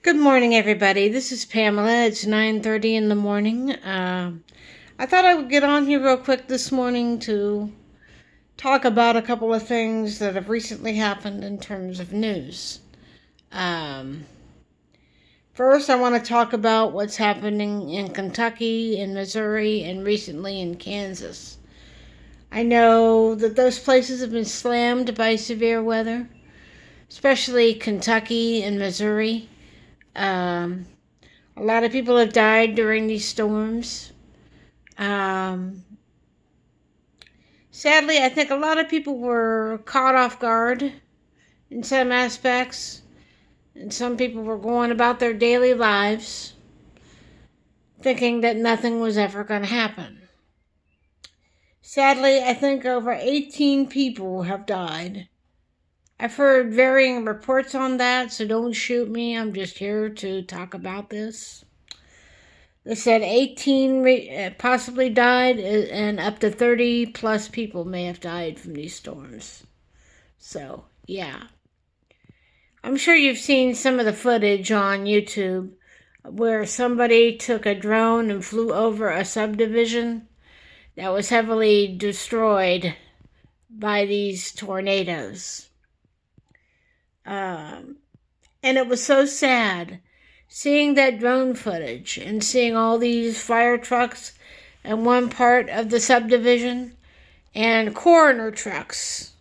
Good morning, everybody. This is Pamela. It's 9:30 in the morning. I thought I would get on here real quick this morning to talk about a couple of things that have recently happened in terms of news. Um, First, I want to talk about what's happening in Kentucky, in Missouri, and recently in Kansas. I know that those places have been slammed by severe weather, especially Kentucky and Missouri. Um, A lot of people have died during these storms. Um, Sadly, I think a lot of people were caught off guard in some aspects, and some people were going about their daily lives thinking that nothing was ever going to happen. Sadly, I think over 18 people have died. I've heard varying reports on that, so don't shoot me. I'm just here to talk about this. They said 18 possibly died, and up to 30 plus people may have died from these storms. So, yeah. I'm sure you've seen some of the footage on YouTube where somebody took a drone and flew over a subdivision that was heavily destroyed by these tornadoes. And it was so sad seeing that drone footage and seeing all these fire trucks in one part of the subdivision and coroner trucks.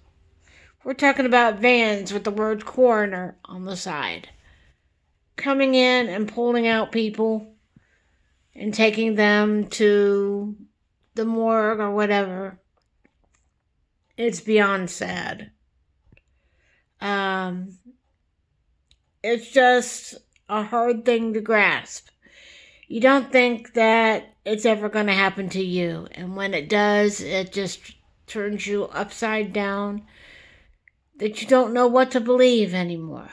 We're talking about vans with the word coroner on the side, coming in and pulling out people and taking them to the morgue or whatever. It's beyond sad. It's just a hard thing to grasp. You don't think that it's ever going to happen to you, and when it does, it just turns you upside down, that you don't know what to believe anymore.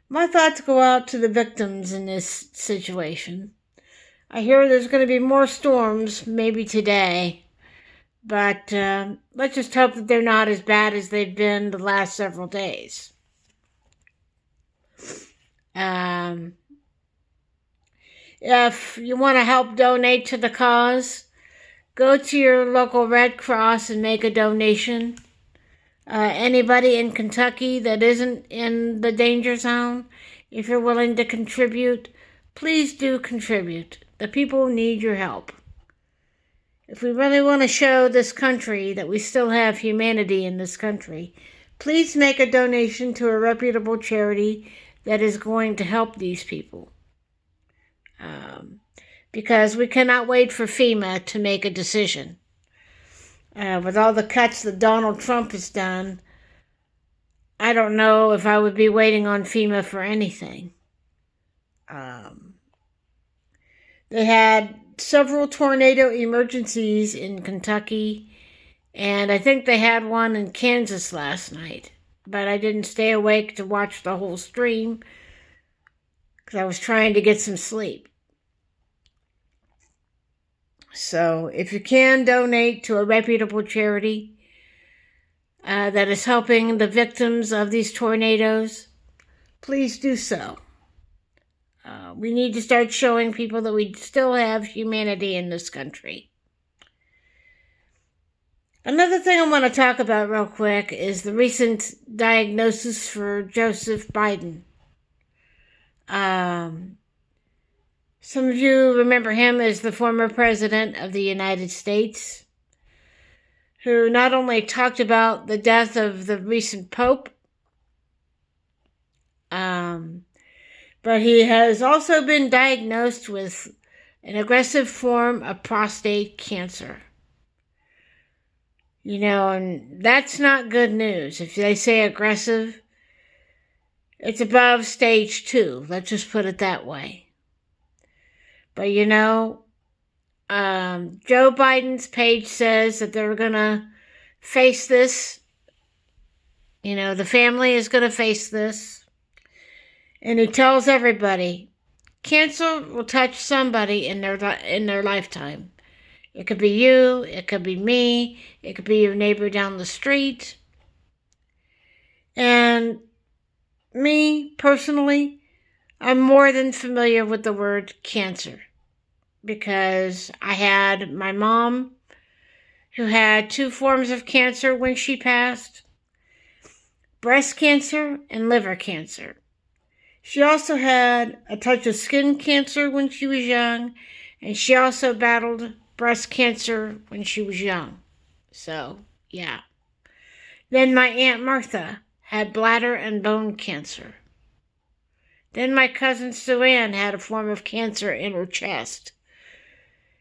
My thoughts go out to the victims in this situation. I hear there's going to be more storms, maybe today, but let's just hope that they're not as bad as they've been the last several days. If you want to help donate to the cause, go to your local Red Cross and make a donation. Anybody in Kentucky that isn't in the danger zone, if you're willing to contribute, please do contribute. The people need your help. If we really want to show this country that we still have humanity in this country, please make a donation to a reputable charity that is going to help these people. Because we cannot wait for FEMA to make a decision. With all the cuts that Donald Trump has done, I don't know if I would be waiting on FEMA for anything. They had several tornado emergencies in Kentucky, and I think they had one in Kansas last night. But I didn't stay awake to watch the whole stream because I was trying to get some sleep. So if you can donate to a reputable charity that is helping the victims of these tornadoes, please do so. We need to start showing people that we still have humanity in this country. Another thing I want to talk about real quick is the recent diagnosis for Joseph Biden. Some of you remember him as the former president of the United States, who not only talked about the death of the recent Pope, but he has also been diagnosed with an aggressive form of prostate cancer. And that's not good news. If they say aggressive, it's above stage 2. Let's just put it that way. But Joe Biden's page says that they're going to face this. The family is going to face this. And he tells everybody, cancer will touch somebody in their lifetime. It could be you, it could be me, it could be your neighbor down the street. And Me, personally, I'm more than familiar with the word cancer because I had my mom who had 2 forms of cancer when she passed: breast cancer and liver cancer. She also had a touch of skin cancer when she was young, and she also battled breast cancer when she was young. So, yeah. Then my Aunt Martha had bladder and bone cancer. Then my cousin Sue Ann had a form of cancer in her chest.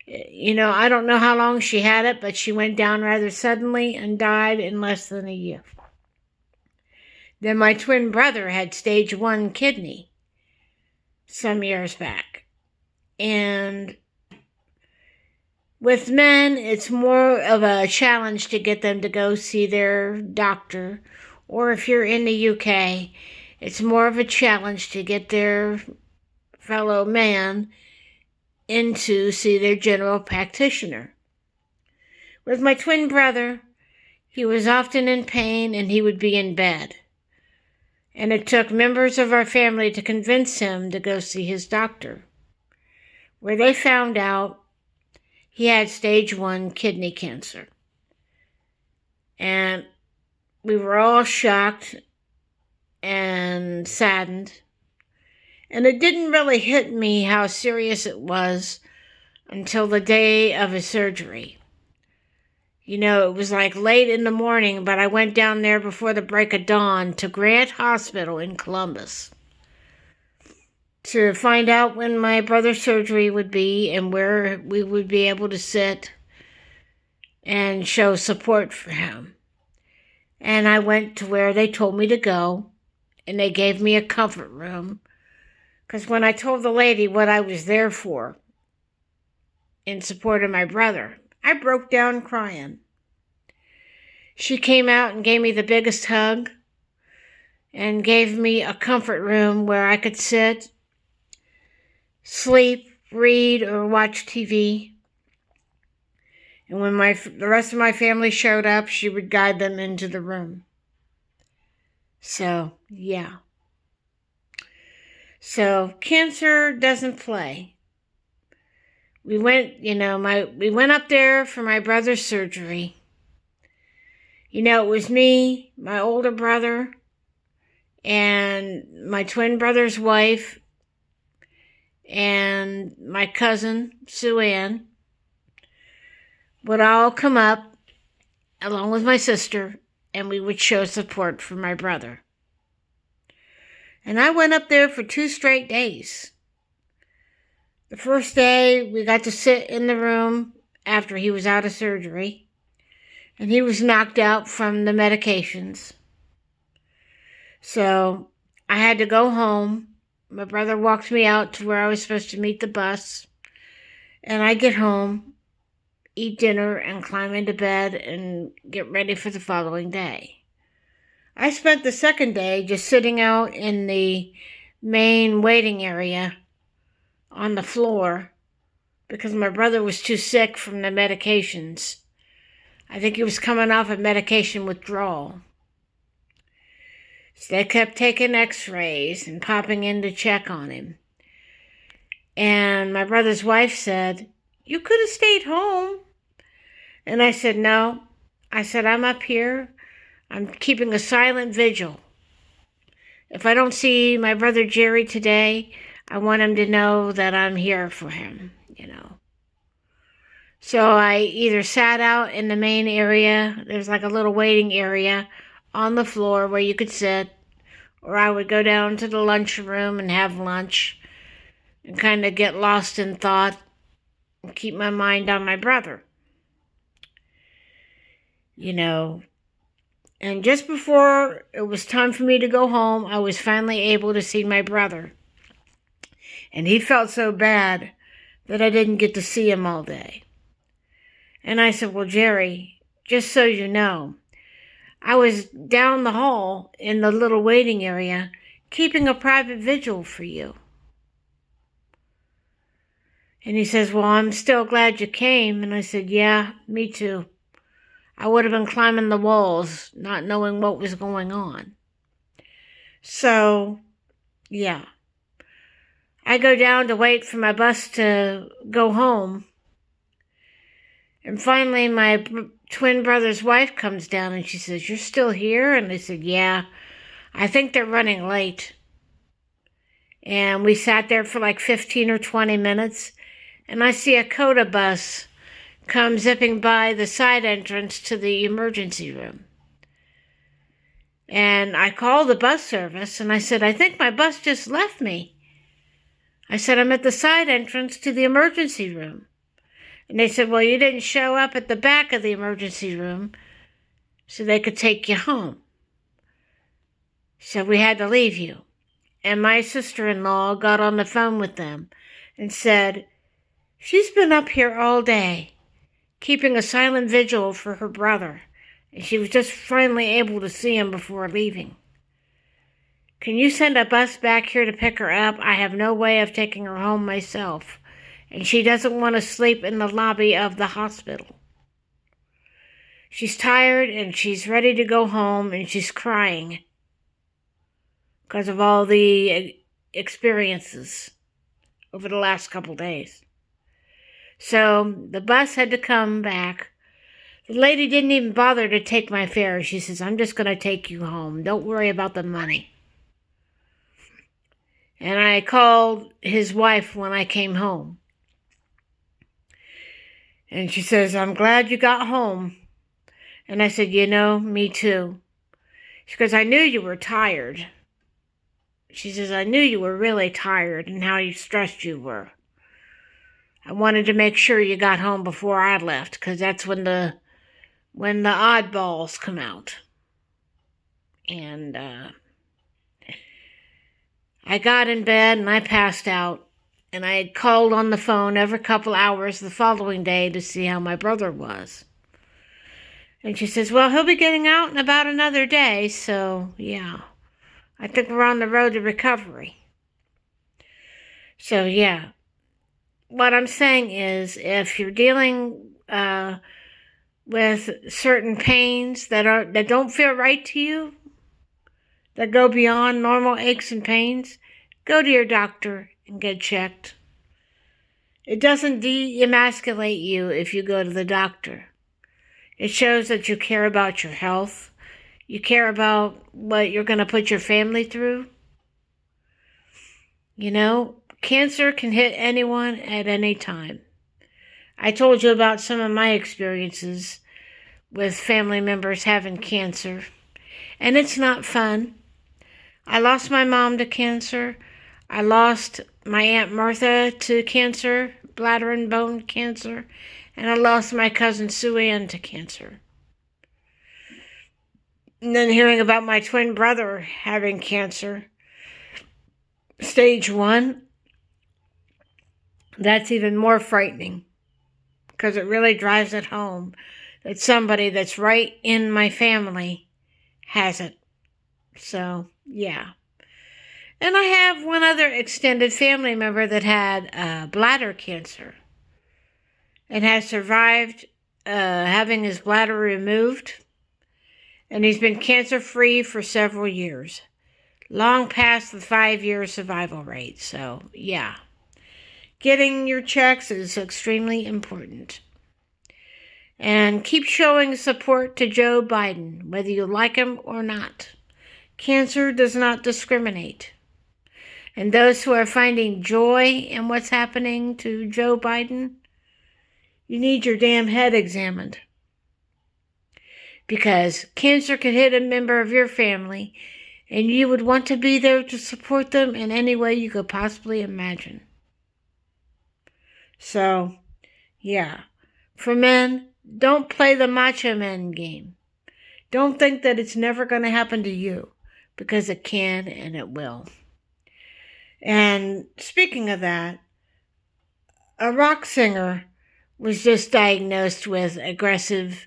I don't know how long she had it, but she went down rather suddenly and died in less than a year. Then my twin brother had stage 1 kidney some years back. And with men, it's more of a challenge to get them to go see their doctor. Or if you're in the UK, it's more of a challenge to get their fellow man in to see their general practitioner. With my twin brother, he was often in pain and he would be in bed. And it took members of our family to convince him to go see his doctor, where they found out he had stage 1 kidney cancer. And we were all shocked and saddened. And it didn't really hit me how serious it was until the day of his surgery. It was like late in the morning, but I went down there before the break of dawn to Grant Hospital in Columbus to find out when my brother's surgery would be and where we would be able to sit and show support for him. And I went to where they told me to go, and they gave me a comfort room. Because when I told the lady what I was there for, in support of my brother, I broke down crying. She came out and gave me the biggest hug and gave me a comfort room where I could sit, sleep, read, or watch TV. And when the rest of my family showed up, she would guide them into the room. So, yeah. So, cancer doesn't play. We went up there for my brother's surgery. It was me, my older brother, and my twin brother's wife, and my cousin, Sue Ann, would all come up, along with my sister, and we would show support for my brother. And I went up there for 2 straight days. The first day, we got to sit in the room after he was out of surgery, and he was knocked out from the medications. So I had to go home. My brother walked me out to where I was supposed to meet the bus, and I get home, eat dinner, and climb into bed and get ready for the following day. I spent the second day just sitting out in the main waiting area on the floor because my brother was too sick from the medications. I think he was coming off of medication withdrawal. So they kept taking x-rays and popping in to check on him. And my brother's wife said, "You could have stayed home." And I said, "No." I said, "I'm up here. I'm keeping a silent vigil. If I don't see my brother Jerry today, I want him to know that I'm here for him, So I either sat out in the main area, there's like a little waiting area on the floor where you could sit, or I would go down to the lunchroom and have lunch and kind of get lost in thought and keep my mind on my brother. And just before it was time for me to go home, I was finally able to see my brother. And he felt so bad that I didn't get to see him all day. And I said, "Well, Jerry, just so you know, I was down the hall in the little waiting area keeping a private vigil for you." And he says, "Well, I'm still glad you came." And I said, "Yeah, me too. I would have been climbing the walls, not knowing what was going on." So, yeah. I go down to wait for my bus to go home. And finally, my twin brother's wife comes down and she says, "You're still here?" And I said, "Yeah, I think they're running late." And we sat there for like 15 or 20 minutes. And I see a CODA bus come zipping by the side entrance to the emergency room. And I called the bus service and I said, "I think my bus just left me." I said, "I'm at the side entrance to the emergency room." And they said, "Well, you didn't show up at the back of the emergency room so they could take you home. So we had to leave you." And my sister-in-law got on the phone with them and said, "She's been up here all day, keeping a silent vigil for her brother, and she was just finally able to see him before leaving. Can you send a bus back here to pick her up? I have no way of taking her home myself, and she doesn't want to sleep in the lobby of the hospital. She's tired and she's ready to go home, and she's crying because of all the experiences over the last couple days." So the bus had to come back. The lady didn't even bother to take my fare. She says, "I'm just going to take you home. Don't worry about the money." And I called his wife when I came home. And she says, "I'm glad you got home." And I said, "Me too." She goes, "I knew you were tired." She says, "I knew you were really tired and how stressed you were. I wanted to make sure you got home before I left, because that's when the oddballs come out." And I got in bed and I passed out. And I had called on the phone every couple hours the following day to see how my brother was. And she says, "Well, he'll be getting out in about another day, so yeah, I think we're on the road to recovery." So yeah, what I'm saying is, if you're dealing with certain pains that don't feel right to you, that go beyond normal aches and pains, go to your doctor and get checked. It doesn't de-emasculate you if you go to the doctor. It shows that you care about your health. You care about what you're going to put your family through. Cancer can hit anyone at any time. I told you about some of my experiences with family members having cancer, and it's not fun. I lost my mom to cancer. I lost my Aunt Martha to cancer, bladder and bone cancer, and I lost my cousin Sue Ann to cancer. And then hearing about my twin brother having cancer, stage 1, that's even more frightening, because it really drives it home that somebody that's right in my family has it. So, yeah. And I have one other extended family member that had bladder cancer and has survived having his bladder removed. And he's been cancer-free for several years, long past the 5-year survival rate. So, yeah. Getting your checks is extremely important. And keep showing support to Joe Biden, whether you like him or not. Cancer does not discriminate. And those who are finding joy in what's happening to Joe Biden, you need your damn head examined. Because cancer could hit a member of your family, and you would want to be there to support them in any way you could possibly imagine. So, yeah. For men, don't play the Macho Man game. Don't think that it's never going to happen to you, because it can and it will. And speaking of that, a rock singer was just diagnosed with aggressive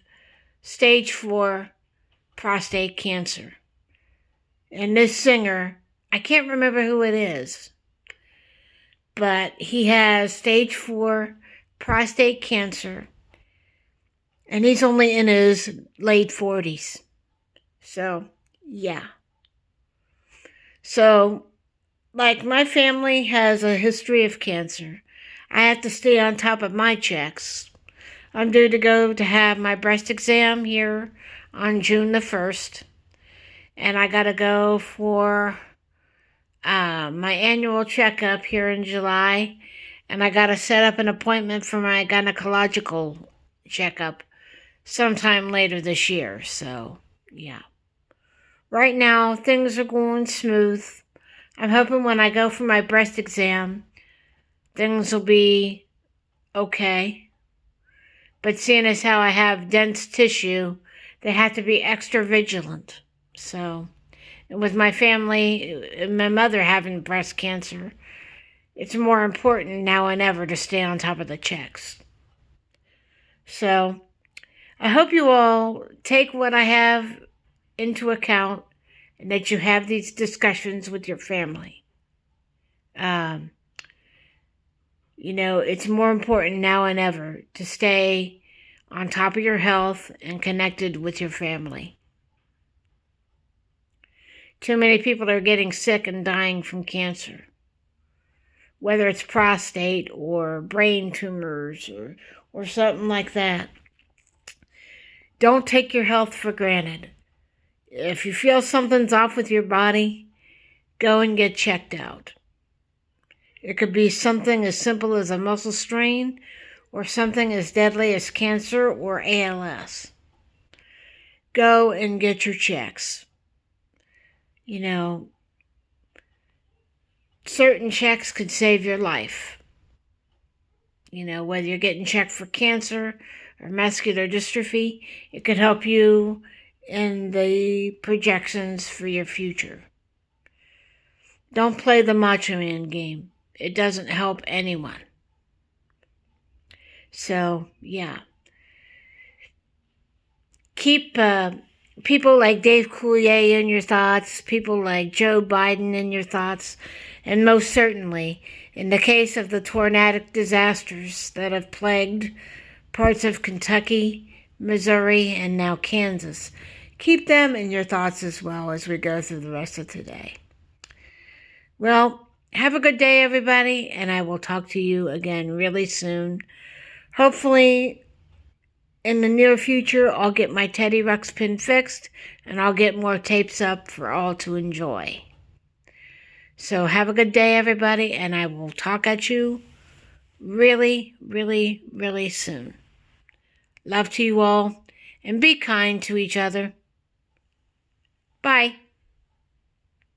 stage 4 prostate cancer. And this singer, I can't remember who it is, but he has stage 4 prostate cancer, and he's only in his late 40s. So, yeah. So, like, my family has a history of cancer. I have to stay on top of my checks. I'm due to go to have my breast exam here on June the 1st. And I got to go for my annual checkup here in July. And I got to set up an appointment for my gynecological checkup sometime later this year. So, yeah. Right now, things are going smooth. I'm hoping when I go for my breast exam, things will be okay. But seeing as how I have dense tissue, they have to be extra vigilant. So, and with my family, and my mother having breast cancer, it's more important now than ever to stay on top of the checks. So, I hope you all take what I have into account and that you have these discussions with your family. It's more important now than ever to stay on top of your health and connected with your family. Too many people are getting sick and dying from cancer, whether it's prostate or brain tumors or something like that. Don't take your health for granted. If you feel something's off with your body, go and get checked out. It could be something as simple as a muscle strain or something as deadly as cancer or ALS. Go and get your checks. Certain checks could save your life. Whether you're getting checked for cancer or muscular dystrophy, it could help you in the projections for your future. Don't play the Macho Man game. It doesn't help anyone. So, yeah. Keep people like Dave Coulier in your thoughts, people like Joe Biden in your thoughts, and most certainly, in the case of the tornadic disasters that have plagued parts of Kentucky, Missouri, and now Kansas, keep them in your thoughts as well as we go through the rest of today. Well, have a good day, everybody, and I will talk to you again really soon. Hopefully, in the near future, I'll get my Teddy Ruxpin fixed, and I'll get more tapes up for all to enjoy. So have a good day, everybody, and I will talk at you really, really, really soon. Love to you all, and be kind to each other. Bye.